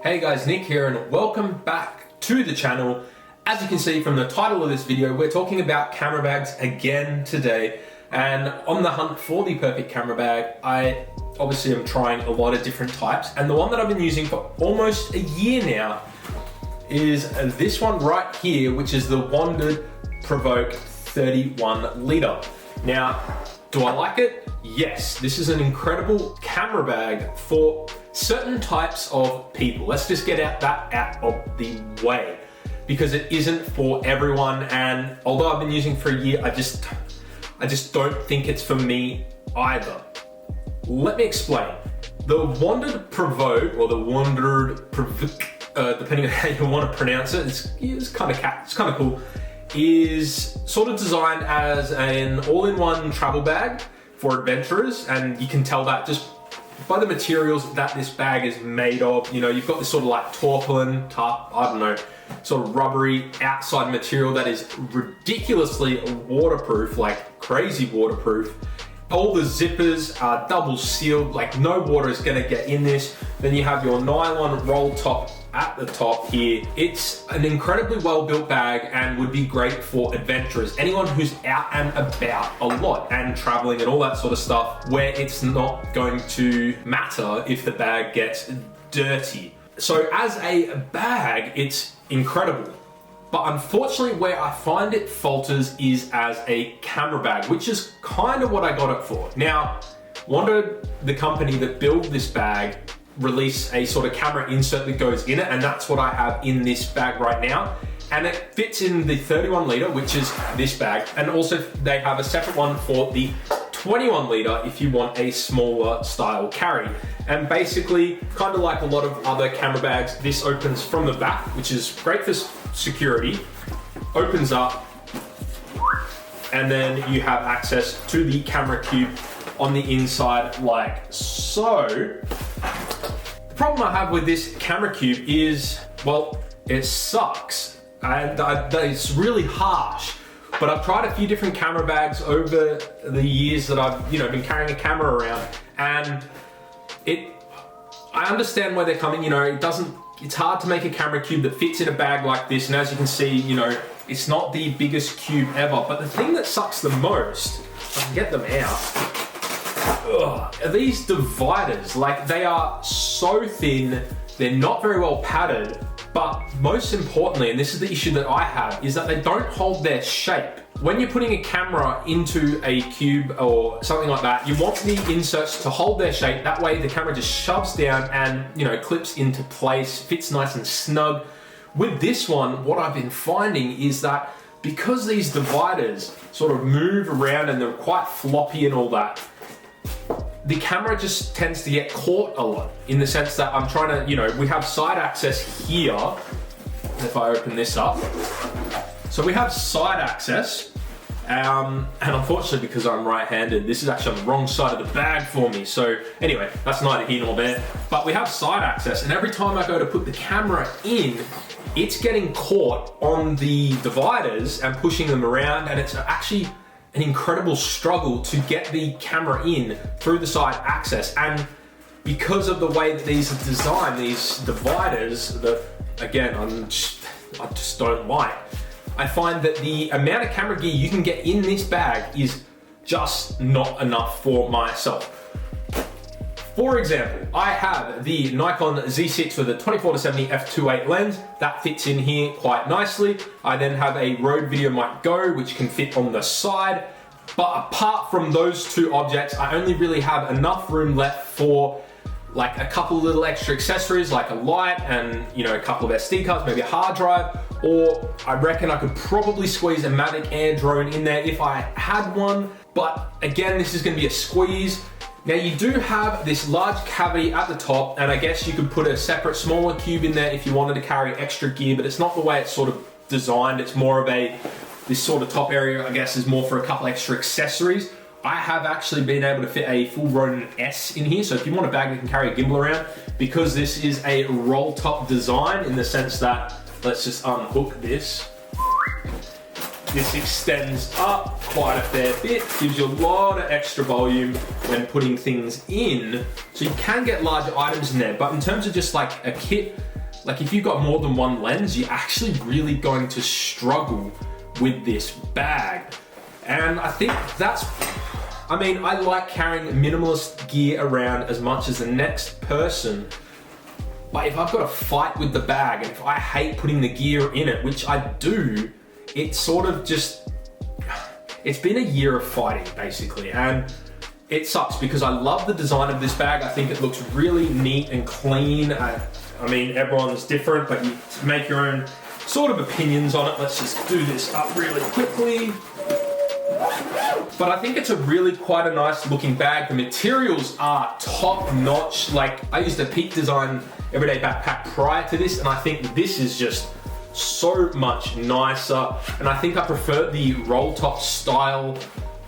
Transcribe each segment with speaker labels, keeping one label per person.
Speaker 1: Hey guys, Nick here and welcome back to the channel. As you can see from the title of this video, we're talking about camera bags again today. And on the hunt for the perfect camera bag, I obviously am trying a lot of different types. And the one that I've been using for almost a year now is this one right here, which is the Wandrd Prvke 31L. Now, do I like it? Yes, this is an incredible camera bag for certain types of people. Let's just get that out of the way because it isn't for everyone. And although I've been using it for a year, I just don't think it's for me either. Let me explain. The Wandrd Prvke, or the Wandrd Prvke, depending on how you want to pronounce it, it's kind of cool, is sort of designed as an all-in-one travel bag for adventurers, and you can tell that just by the materials that this bag is made of. You know, you've got this sort of like sort of rubbery outside material that is ridiculously waterproof, like crazy waterproof. All the zippers are double sealed, like no water is gonna get in this. Then you have your nylon roll top at the top here. It's an incredibly well-built bag and would be great for adventurers. Anyone who's out and about a lot and traveling and all that sort of stuff, where it's not going to matter if the bag gets dirty. So as a bag, it's incredible. But unfortunately, where I find it falters is as a camera bag, which is kind of what I got it for. Now, Wandrd, the company that built this bag, release a sort of camera insert that goes in it, and that's what I have in this bag right now. And it fits in the 31L, which is this bag, and also they have a separate one for the 21L if you want a smaller style carry. And basically, kind of like a lot of other camera bags, this opens from the back, which is great for security, opens up, and then you have access to the camera cube on the inside like so. The problem I have with this camera cube is, well, it sucks. And it's really harsh. But I've tried a few different camera bags over the years that I've been carrying a camera around, and I understand where they're coming. It's hard to make a camera cube that fits in a bag like this, and as you can see, it's not the biggest cube ever. But the thing that sucks the most, if I can get them out, are these dividers. Like, they are so thin, they're not very well padded, but most importantly, and this is the issue that I have, is that they don't hold their shape. When you're putting a camera into a cube or something like that, you want the inserts to hold their shape. That way the camera just shoves down and, clips into place, fits nice and snug. With this one, what I've been finding is that because these dividers sort of move around and they're quite floppy and all that, the camera just tends to get caught a lot, in the sense that I'm trying to, we have side access here. If I open this up, so we have side access, and unfortunately, because I'm right-handed, this is actually on the wrong side of the bag for me. So anyway, that's neither here nor there, but we have side access, and every time I go to put the camera in, it's getting caught on the dividers and pushing them around, and it's actually an incredible struggle to get the camera in through the side access. And because of the way that these are designed, these dividers, that again, I just don't like. I find that the amount of camera gear you can get in this bag is just not enough for myself. For example, I have the Nikon Z6 with a 24-70 f2.8 lens. That fits in here quite nicely. I then have a Rode Video Mic Go, which can fit on the side. But apart from those two objects, I only really have enough room left for like a couple little extra accessories, like a light and a couple of SD cards, maybe a hard drive, or I reckon I could probably squeeze a Mavic Air drone in there if I had one. But again, this is going to be a squeeze. Now, you do have this large cavity at the top, and I guess you could put a separate smaller cube in there if you wanted to carry extra gear, but it's not the way it's sort of designed. It's more of this sort of top area, I guess, is more for a couple extra accessories. I have actually been able to fit a full Ronin S in here, so if you want a bag that can carry a gimbal around, because this is a roll top design in the sense that, let's just unhook this. This extends up quite a fair bit, gives you a lot of extra volume when putting things in. So you can get larger items in there, but in terms of just like a kit, like if you've got more than one lens, you're actually really going to struggle with this bag. And I think that's, I mean, I like carrying minimalist gear around as much as the next person, but if I've got to fight with the bag, and if I hate putting the gear in it, which I do, it's sort of just, it's been a year of fighting basically, and it sucks because I love the design of this bag. I think it looks really neat and clean. I mean, everyone's different, but you make your own sort of opinions on it. Let's just do this up really quickly. But I think it's a really quite a nice looking bag. The materials are top notch. Like, I used a Peak Design everyday backpack prior to this, and I think this is just so much nicer. And I think I prefer the roll top style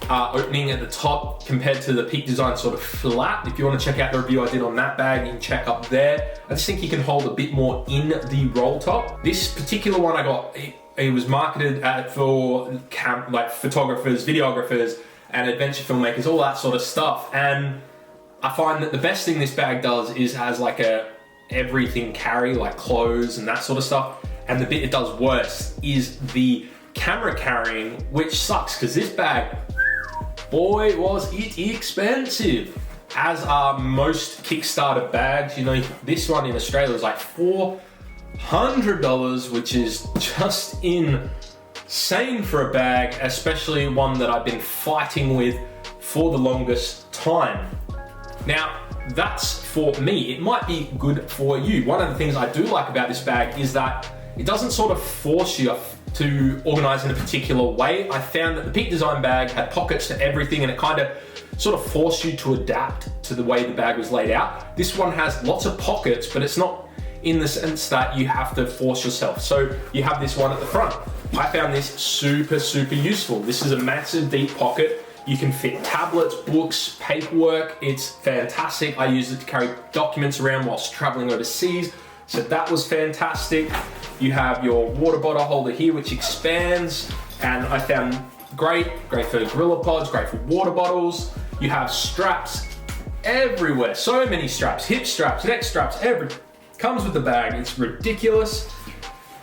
Speaker 1: opening at the top compared to the Peak Design sort of flat. If you want to check out the review I did on that bag, you can check up there. I just think you can hold a bit more in the roll top. This particular one I got, it was marketed for like photographers, videographers, and adventure filmmakers, all that sort of stuff. And I find that the best thing this bag does is has like a everything carry, like clothes and that sort of stuff. And the bit it does worse is the camera carrying, which sucks because this bag, boy, was it expensive. As are most Kickstarter bags. You know, this one in Australia is like $400, which is just insane for a bag, especially one that I've been fighting with for the longest time. Now, that's for me. It might be good for you. One of the things I do like about this bag is that it doesn't sort of force you to organize in a particular way. I found that the Peak Design bag had pockets to everything, and it kind of sort of forced you to adapt to the way the bag was laid out. This one has lots of pockets, but it's not in the sense that you have to force yourself. So you have this one at the front. I found this super, super useful. This is a massive deep pocket. You can fit tablets, books, paperwork. It's fantastic. I use it to carry documents around whilst traveling overseas. So that was fantastic. You have your water bottle holder here, which expands, and I found great for Gorilla Pods, great for water bottles. You have straps everywhere. So many straps, hip straps, neck straps, everything. Comes with the bag, it's ridiculous.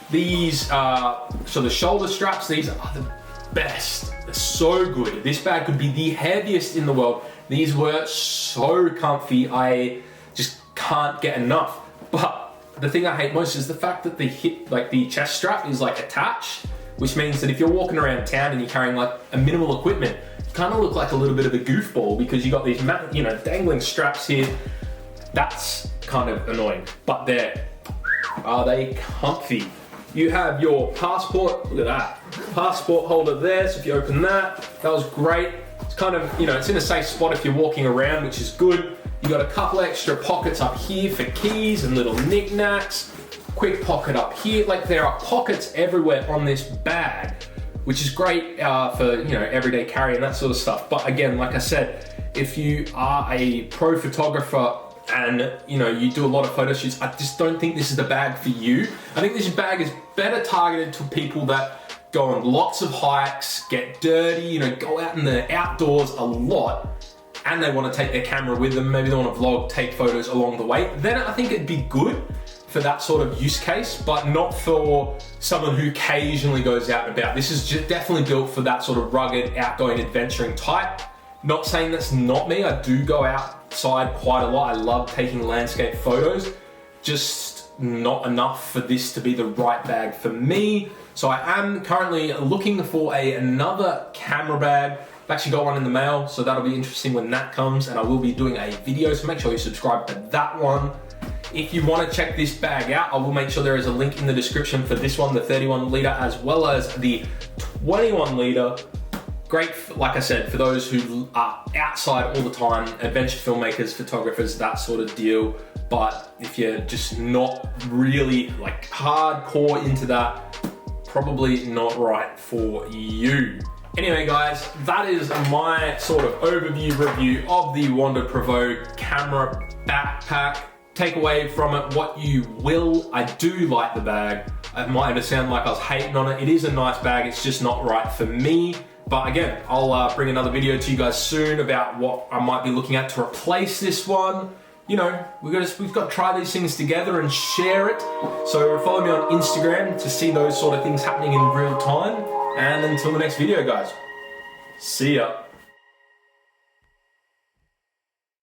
Speaker 1: These so the shoulder straps, these are the best. They're so good. This bag could be the heaviest in the world. These were so comfy, I just can't get enough. But the thing I hate most is the fact that the hip, like the chest strap is like attached, which means that if you're walking around town and you're carrying like a minimal equipment, you kind of look like a little bit of a goofball because you got these, you know, dangling straps here. That's kind of annoying, but are they comfy? You have your passport, look at that, passport holder there, so if you open that was great. It's kind of, you know, it's in a safe spot if you're walking around, which is good. You got a couple extra pockets up here for keys and little knickknacks, quick pocket up here, like there are pockets everywhere on this bag, which is great for, you know, everyday carry and that sort of stuff. But again, like I said, if you are a pro photographer and, you know, you do a lot of photo shoots, I just don't think this is the bag for you. I think this bag is better targeted to people that go on lots of hikes, get dirty, you know, go out in the outdoors a lot, and they want to take their camera with them. Maybe they want to vlog, take photos along the way. Then I think it'd be good for that sort of use case, but not for someone who occasionally goes out and about. This is just definitely built for that sort of rugged, outgoing, adventuring type. Not saying that's not me. I do go outside quite a lot. I love taking landscape photos. Just not enough for this to be the right bag for me. So I am currently looking for another camera bag. I've actually got one in the mail, so that'll be interesting when that comes, and I will be doing a video, so make sure you subscribe to that one. If you want to check this bag out, I will make sure there is a link in the description for this one, the 31 litre, as well as the 21 litre. Great, like I said, for those who are outside all the time, adventure filmmakers, photographers, that sort of deal. But if you're just not really like hardcore into that, probably not right for you. Anyway guys, that is my sort of overview review of the Wandrd Prvke camera backpack. Take away from it what you will. I do like the bag. It might sound like I was hating on it. It is a nice bag, it's just not right for me. But again, I'll bring another video to you guys soon about what I might be looking at to replace this one. You know, we've got to try these things together and share it. So follow me on Instagram to see those sort of things happening in real time. And until the next video, guys, see ya.